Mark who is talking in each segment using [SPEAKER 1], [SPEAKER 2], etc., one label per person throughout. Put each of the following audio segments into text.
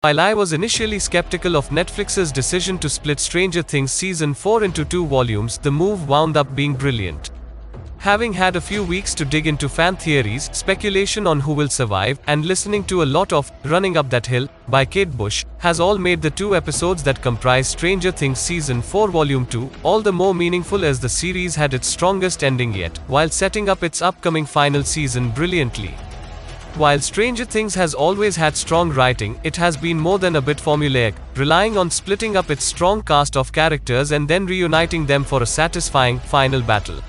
[SPEAKER 1] While I was initially skeptical of Netflix's decision to split Stranger Things Season 4 into 2 volumes, the move wound up being brilliant. Having had a few weeks to dig into fan theories, speculation on who will survive, and listening to a lot of Running Up That Hill by Kate Bush, has all made the 2 episodes that comprise Stranger Things Season 4 Volume 2 all the more meaningful, as the series had its strongest ending yet, while setting up its upcoming final season brilliantly. While Stranger Things has always had strong writing, it has been more than a bit formulaic, relying on splitting up its strong cast of characters and then reuniting them for a satisfying final battle.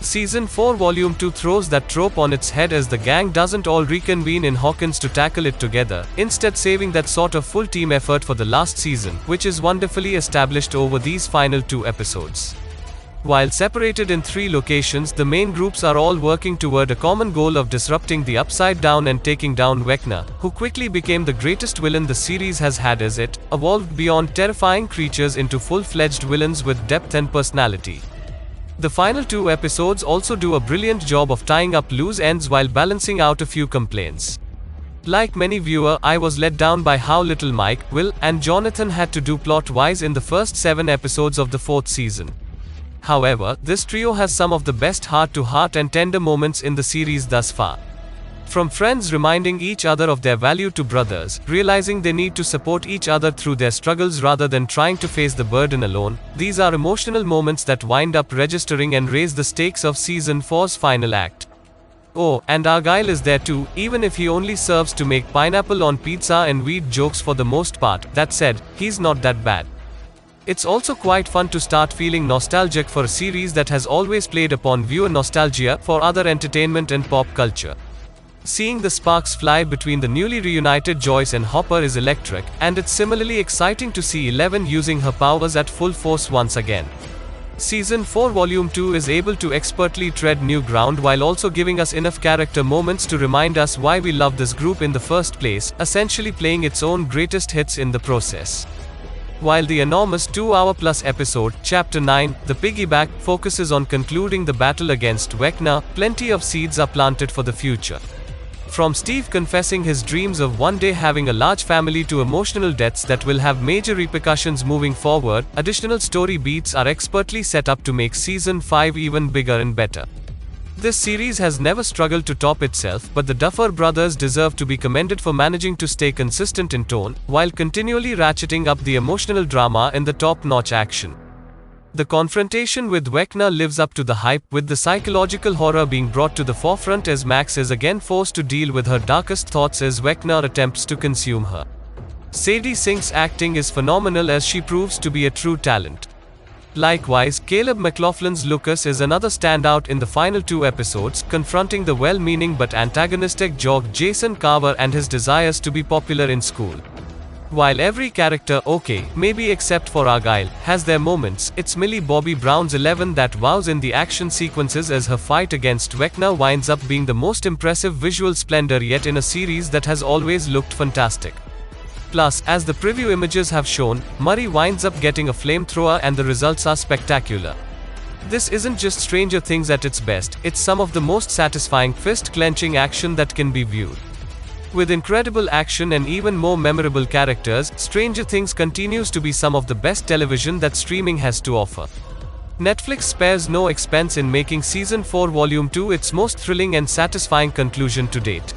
[SPEAKER 1] Season 4 Volume 2 throws that trope on its head, as the gang doesn't all reconvene in Hawkins to tackle it together, instead saving that sort of full team effort for the last season, which is wonderfully established over these final 2 episodes. While separated in 3 locations, the main groups are all working toward a common goal of disrupting the Upside Down and taking down Vecna, who quickly became the greatest villain the series has had, as it evolved beyond terrifying creatures into full-fledged villains with depth and personality. The final 2 episodes also do a brilliant job of tying up loose ends while balancing out a few complaints. Like many viewers, I was let down by how little Mike, Will, and Jonathan had to do plot-wise in the first 7 episodes of the 4th season. However, this trio has some of the best heart-to-heart and tender moments in the series thus far. From friends reminding each other of their value to brothers, realizing they need to support each other through their struggles rather than trying to face the burden alone, these are emotional moments that wind up registering and raise the stakes of Season 4's final act. Oh, and Argyle is there too, even if he only serves to make pineapple on pizza and weed jokes for the most part. That said, he's not that bad. It's also quite fun to start feeling nostalgic for a series that has always played upon viewer nostalgia for other entertainment and pop culture. Seeing the sparks fly between the newly reunited Joyce and Hopper is electric, and it's similarly exciting to see Eleven using her powers at full force once again. Season 4 Volume 2 is able to expertly tread new ground while also giving us enough character moments to remind us why we love this group in the first place, essentially playing its own greatest hits in the process. While the enormous 2-hour-plus episode, Chapter 9, The Piggyback, focuses on concluding the battle against Vecna, plenty of seeds are planted for the future. From Steve confessing his dreams of one day having a large family to emotional deaths that will have major repercussions moving forward, additional story beats are expertly set up to make Season 5 even bigger and better. This series has never struggled to top itself, but the Duffer Brothers deserve to be commended for managing to stay consistent in tone, while continually ratcheting up the emotional drama and the top-notch action. The confrontation with Vecna lives up to the hype, with the psychological horror being brought to the forefront as Max is again forced to deal with her darkest thoughts as Vecna attempts to consume her. Sadie Sink's acting is phenomenal as she proves to be a true talent. Likewise, Caleb McLaughlin's Lucas is another standout in the final 2 episodes, confronting the well-meaning but antagonistic jock Jason Carver and his desires to be popular in school. While every character, maybe except for Argyle, has their moments, it's Millie Bobby Brown's Eleven that wows in the action sequences, as her fight against Vecna winds up being the most impressive visual splendor yet in a series that has always looked fantastic. Plus, as the preview images have shown, Murray winds up getting a flamethrower and the results are spectacular. This isn't just Stranger Things at its best, it's some of the most satisfying fist-clenching action that can be viewed. With incredible action and even more memorable characters, Stranger Things continues to be some of the best television that streaming has to offer. Netflix spares no expense in making Season 4 Volume 2 its most thrilling and satisfying conclusion to date.